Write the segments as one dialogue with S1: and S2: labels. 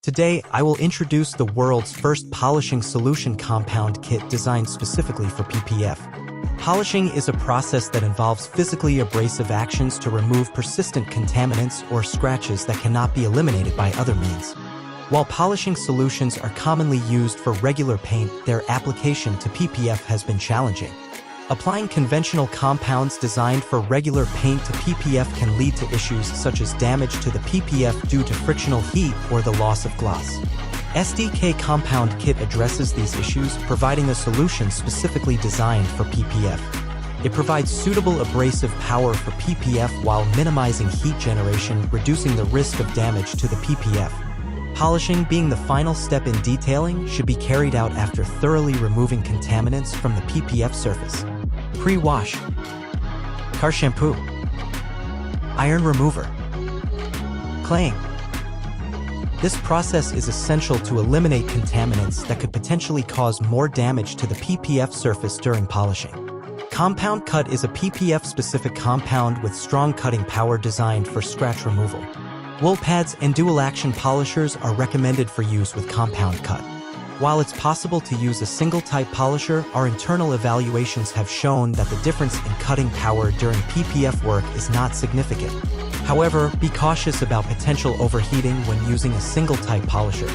S1: Today, I will introduce the world's first polishing solution compound kit designed specifically for PPF. Polishing is a process that involves physically abrasive actions to remove persistent contaminants or scratches that cannot be eliminated by other means. While polishing solutions are commonly used for regular paint, their application to PPF has been challenging. Applying conventional compounds designed for regular paint to PPF can lead to issues such as damage to the PPF due to frictional heat or the loss of gloss. Stek Compound Kit addresses these issues, providing a solution specifically designed for PPF. It provides suitable abrasive power for PPF while minimizing heat generation, reducing the risk of damage to the PPF. Polishing, being the final step in detailing, should be carried out after thoroughly removing contaminants from the PPF surface. Pre-wash, car shampoo, iron remover, claying. This process is essential to eliminate contaminants that could potentially cause more damage to the PPF surface during polishing. Compound cut is a PPF-specific compound with strong cutting power designed for scratch removal. Wool pads and dual-action polishers are recommended for use with compound cut. While it's possible to use a single-type polisher, our internal evaluations have shown that the difference in cutting power during PPF work is not significant. However, be cautious about potential overheating when using a single-type polisher.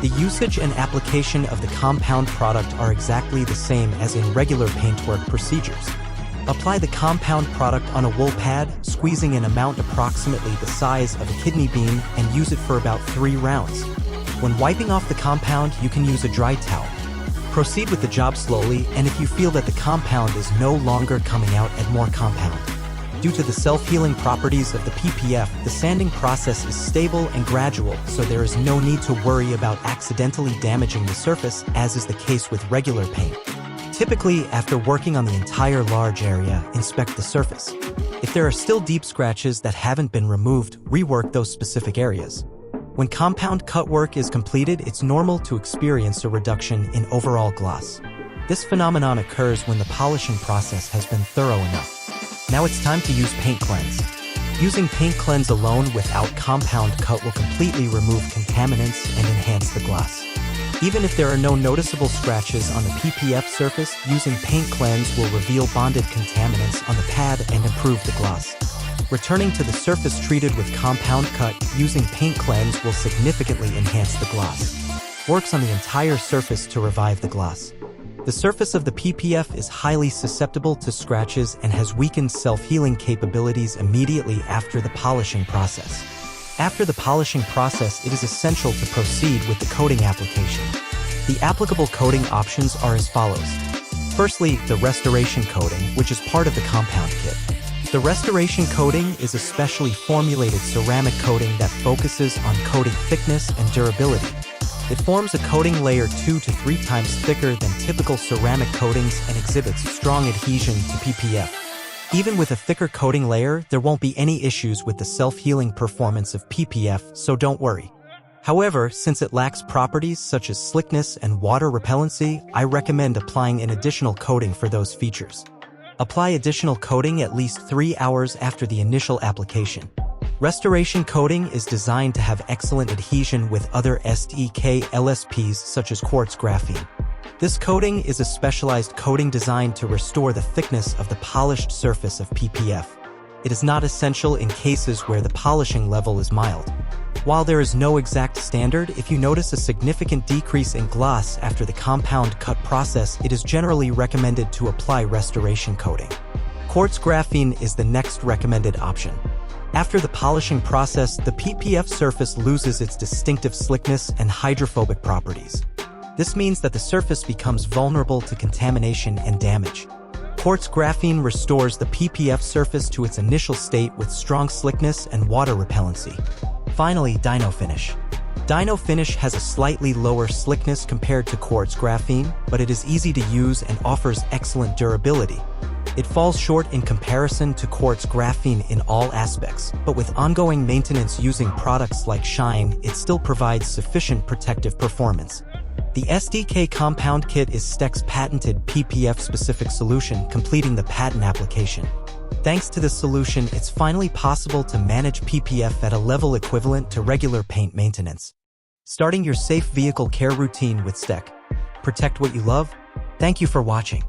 S1: The usage and application of the compound product are exactly the same as in regular paintwork procedures. Apply the compound product on a wool pad, squeezing an amount approximately the size of a kidney bean, and use it for about 3 rounds. When wiping off the compound, you can use a dry towel. Proceed with the job slowly, and if you feel that the compound is no longer coming out, add more compound. Due to the self-healing properties of the PPF, the sanding process is stable and gradual, so there is no need to worry about accidentally damaging the surface, as is the case with regular paint. Typically, after working on the entire large area, inspect the surface. If there are still deep scratches that haven't been removed, rework those specific areas. When compound cut work is completed, it's normal to experience a reduction in overall gloss. This phenomenon occurs when the polishing process has been thorough enough. Now it's time to use paint cleanse. Using paint cleanse alone without compound cut will completely remove contaminants and enhance the gloss. Even if there are no noticeable scratches on the PPF surface, using paint cleanse will reveal bonded contaminants on the pad and improve the gloss. Returning to the surface treated with compound cut, using paint cleanse will significantly enhance the gloss. Works on the entire surface to revive the gloss. The surface of the PPF is highly susceptible to scratches and has weakened self-healing capabilities immediately after the polishing process. After the polishing process, it is essential to proceed with the coating application. The applicable coating options are as follows. Firstly, the restoration coating, which is part of the compound kit. The restoration coating is a specially formulated ceramic coating that focuses on coating thickness and durability. It forms a coating layer 2 to 3 times thicker than typical ceramic coatings and exhibits strong adhesion to PPF. Even with a thicker coating layer, there won't be any issues with the self-healing performance of PPF, so don't worry. However, since it lacks properties such as slickness and water repellency, I recommend applying an additional coating for those features. Apply additional coating at least 3 hours after the initial application. Restoration coating is designed to have excellent adhesion with other Stek LSPs such as quartz graphene. This coating is a specialized coating designed to restore the thickness of the polished surface of PPF. It is not essential in cases where the polishing level is mild. While there is no exact standard, if you notice a significant decrease in gloss after the compound cut process, it is generally recommended to apply restoration coating. Quartz graphene is the next recommended option. After the polishing process, the PPF surface loses its distinctive slickness and hydrophobic properties. This means that the surface becomes vulnerable to contamination and damage. Quartz graphene restores the PPF surface to its initial state with strong slickness and water repellency. Finally, Dino Finish. Dino Finish has a slightly lower slickness compared to quartz graphene, but it is easy to use and offers excellent durability. It falls short in comparison to quartz graphene in all aspects, but with ongoing maintenance using products like Shine, it still provides sufficient protective performance. The Stek Compound Kit is Stek's patented PPF-specific solution, completing the patent application. Thanks to this solution, it's finally possible to manage PPF at a level equivalent to regular paint maintenance. Starting your safe vehicle care routine with Stek. Protect what you love. Thank you for watching.